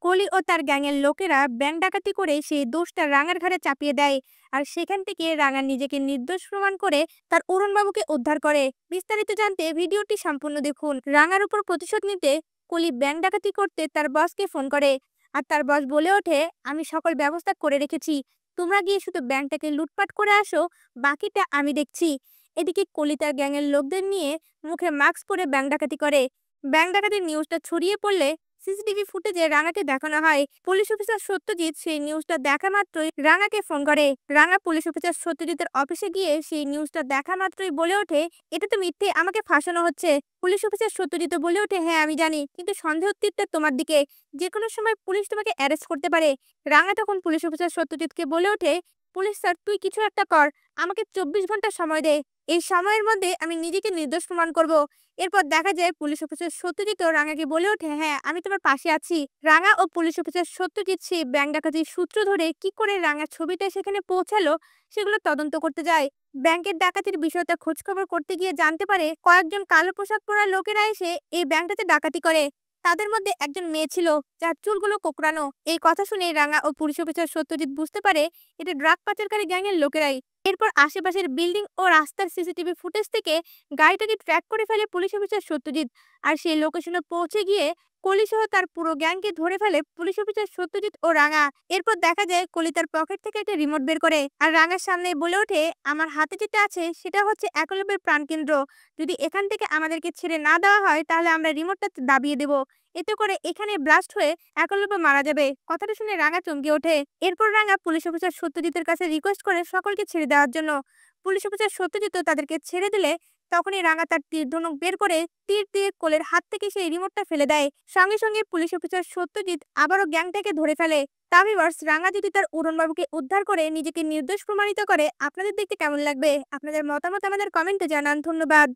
কলি ও তার গ্যাংয়ের লোকেরা ব্যাংক ডাকাতি করে সেই দোষটা রাঙার ঘাড়ে চাপিয়ে দেয়। আর সেখান থেকে রাঙা নিজেকে নির্দোষ প্রমাণ করে তার অরুণবাবুকে উদ্ধার করে। বিস্তারিত জানতে ভিডিওটি সম্পূর্ণ দেখুন। রাঙার উপর প্রতিশোধ নিতে কলি ব্যাংক ডাকাতি করতে তার বসকে ফোন করে। আর তার বস বলে ওঠে, আমি সকল ব্যবস্থা করে রেখেছি, তোমরা গিয়ে শুধু ব্যাংকটাকে লুটপাট করে আসো, বাকিটা আমি দেখছি। এদিকে কলি তার গ্যাংয়ের লোকদের নিয়ে মুখে মাস্ক পরে ব্যাংক ডাকাতি করে। ব্যাংক ডাকাতির নিউজটা ছড়িয়ে পড়লে সিসিটিভি ফুটেজে রাঙাকে দেখানো হয়। পুলিশ অফিসার সত্যজিৎ সেই নিউজটা দেখা মাত্রই রাঙাকে ফোন করে। রাঙা পুলিশ অফিসার সত্যজিতের অফিসে গিয়ে সেই নিউজটা দেখা মাত্রই বলে ওঠে, এটা তো মিথ্যে, আমাকে ফাঁসানো হচ্ছে। পুলিশ অফিসার সত্যজিৎ বলে ওঠে, হ্যাঁ আমি জানি, কিন্তু সন্দেহের তীরটা তোমার দিকে, যে কোনো সময় পুলিশ তোমাকে অ্যারেস্ট করতে পারে। রাঙা তখন পুলিশ অফিসার সত্যজিৎকে বলে ওঠে, পুলিশ স্যার তুই কিছু একটা কর, আমাকে 24 ঘন্টা সময় দে, এই সময়ের মধ্যে আমি নিজেকে নির্দোষ প্রমাণ করব। এরপর দেখা যায় পুলিশ অফিসার সত্যজিৎ রাঙাকে বলে ওঠে, হ্যাঁ আমি তোমার পাশে আছি। রাঙা ও পুলিশ অফিসার সত্যজিৎ সেই ব্যাংক ডাকাতির সূত্র ধরে কি করে রাঙার ছবিটা সেখানে পৌঁছালো সেগুলো তদন্ত করতে যায়। ব্যাংকের ডাকাতির বিষয়টা খোঁজখবর করতে গিয়ে জানতে পারে কয়েকজন কালো পোশাক পরা লোকেরা এসে এই ব্যাংকটাতে ডাকাতি করে। তাদের মধ্যে একজন মেয়ে ছিল যার চুলগুলো কোকড়ানো। এই কথা শুনে রাঙা ও পুলিশ অফিসার সত্যজিৎ বুঝতে পারে এটা ড্রাগ পাচারকারী গ্যাংয়ের লোকেরাই। এরপর আশেপাশের বিল্ডিং ও রাস্তার সিসিটিভি ফুটেজ থেকে গাড়িটাকে ট্র্যাক করে ফেলে পুলিশ অফিসার সত্যজিৎ। আর সেই লোকেশনে পৌঁছে গিয়ে কলি সহ তার পুরো গ্যাংকে ধরে ফেলে পুলিশ অফিসার সত্যজিৎ ও রাঙা। এরপর দেখা যায় কলি তার পকেট থেকে একটা রিমোট বের করে আর রাঙার সামনে বলে ওঠে, আমার হাতে যেটা আছে সেটা হচ্ছে একলব্যের প্রাণকেন্দ্র, যদি এখান থেকে আমাদেরকে ছেড়ে না দেওয়া হয় তাহলে আমরা রিমোটটা দাবিয়ে দেব, এতে করে এখানে ব্লাস্ট হয়ে একলব্য মারা যাবে। কথাটা শুনে রাঙা চমকে ওঠে। এরপর রাঙা পুলিশ অফিসার সত্যজিতের কাছে রিকোয়েস্ট করে সকলকে ছেড়ে দেওয়ার জন্য। পুলিশ অফিসার সত্যজিৎ তাদেরকে ছেড়ে দিলে তখনই রাঙা তার তীর ধনুক বের করে তীর দিয়ে কোলের হাত থেকে সেই রিমোটটা ফেলে দেয়। সঙ্গে সঙ্গে পুলিশ অফিসার সত্যজিৎ আবারও গ্যাংটাকে ধরে ফেলে। তা ভিউয়ার্স, রাঙা যদি তার অরুণবাবুকে উদ্ধার করে নিজেকে নির্দোষ প্রমাণিত করে, আপনাদের দেখতে কেমন লাগবে? আপনাদের মতামত আমাদের কমেন্টে জানান। ধন্যবাদ।